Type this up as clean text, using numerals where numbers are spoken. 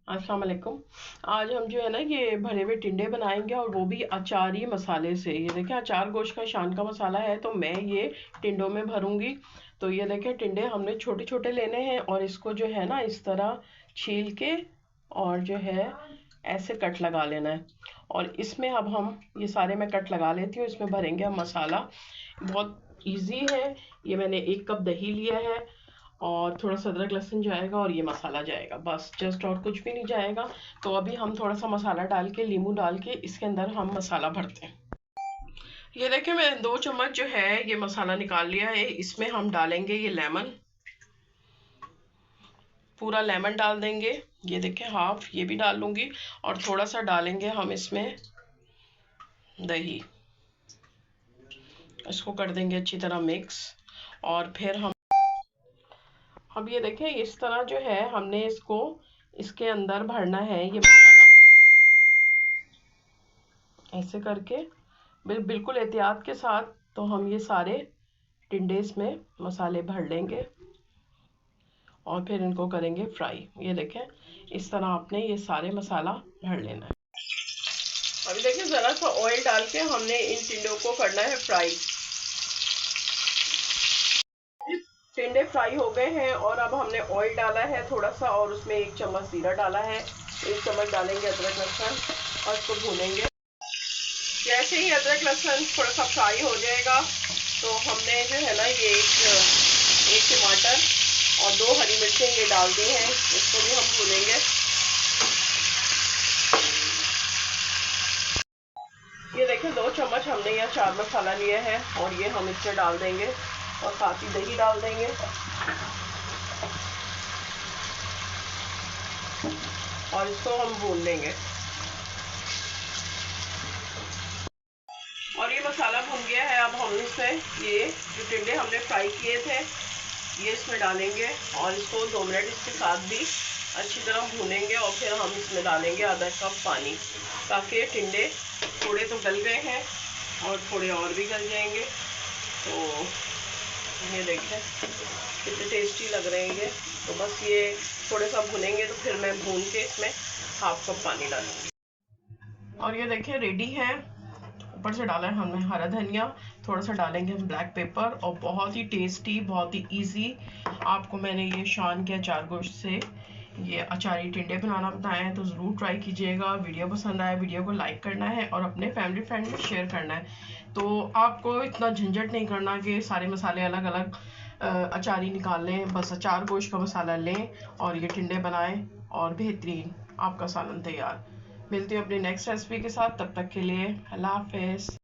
अस्सलाम वालेकुम। आज हम जो है ना ये भरे हुए टिंडे बनाएंगे और वो भी अचारी मसाले से। ये देखें अचार गोश्त का शान का मसाला है, तो मैं ये टिंडों में भरूंगी। तो ये देखें टिंडे हमने छोटे छोटे लेने हैं और इसको जो है ना इस तरह छील के और जो है ऐसे कट लगा लेना है। और इसमें अब हम ये सारे मैं कट लगा लेती हूँ। इसमें भरेंगे हम मसाला। बहुत इजी है। ये मैंने 1 कप दही लिया है और थोड़ा सा अदरक लहसुन जाएगा और ये मसाला जाएगा, बस जस्ट, और कुछ भी नहीं जाएगा। तो अभी हम थोड़ा सा मसाला डाल के, नींबू डाल के इसके अंदर हम मसाला भरते हैं। ये देखिए मैं 2 चम्मच जो है ये मसाला निकाल लिया है। इसमें हम डालेंगे ये लेमन, पूरा लेमन डाल देंगे। ये देखें हाफ ये भी डाल लूंगी। और थोड़ा सा डालेंगे हम इसमें दही, इसको कर देंगे अच्छी तरह मिक्स। और फिर हम अब ये देखें इस तरह जो है हमने इसको इसके अंदर भरना है ये मसाला, ऐसे करके बिल्कुल एहतियात के साथ। तो हम ये सारे टिंडे इसमें मसाले भर लेंगे और फिर इनको करेंगे फ्राई। ये देखें इस तरह आपने ये सारे मसाला भर लेना है। अभी देखिए ज़रा सा ऑयल डाल के हमने इन टिंडों को करना है फ्राई। टिंडे फ्राई हो गए हैं और अब हमने ऑयल डाला है थोड़ा सा और उसमें 1 चम्मच जीरा डाला है, 1 चम्मच डालेंगे अदरक लहसुन और इसको भूनेंगे। जैसे ही अदरक लहसुन थोड़ा सा फ्राई हो जाएगा तो हमने जो है ना ये एक टमाटर और 2 हरी मिर्चें ये डाल दी हैं, इसको भी हम भूनेंगे। ये देखिए 2 चम्मच हमने यह चाट मसाला लिया है और ये हम इसमें डाल देंगे और साथ ही दही डाल देंगे और इसको हम भून लेंगे। और ये मसाला भून गया है। अब हम इसमें ये जो टिंडे हमने फ्राई किए थे ये इसमें डालेंगे और इसको 2 मिनट इसके साथ भी अच्छी तरह भूनेंगे। और फिर हम इसमें डालेंगे आधा कप पानी, ताकि टिंडे थोड़े तो गल गए हैं और थोड़े और भी गल जाएंगे। तो ये देखें कितने टेस्टी लग रहे हैं ये। तो बस ये थोड़े सा भुनेंगे तो फिर मैं भून के इसमें हाफ कप पानी डालूंगी। और ये देखिए रेडी है। ऊपर से डाला है हमने हरा धनिया, थोड़ा सा डालेंगे हम ब्लैक पेपर। और बहुत ही टेस्टी, बहुत ही इजी आपको मैंने ये शान के अचार गोश्त से ये अचारी टिंडे बनाना बताया है। तो ज़रूर ट्राई कीजिएगा। वीडियो पसंद आया वीडियो को लाइक करना है और अपने फैमिली फ्रेंड में शेयर करना है। तो आपको इतना झंझट नहीं करना कि सारे मसाले अलग अलग अचारी निकाल लें। बस अचार गोश्त का मसाला लें और ये टिंडे बनाएं और बेहतरीन आपका सालन तैयार। मिलती हूँ अपनी नेक्स्ट रेसिपी के साथ, तब तक के लिए अल्लाह हाफिज़।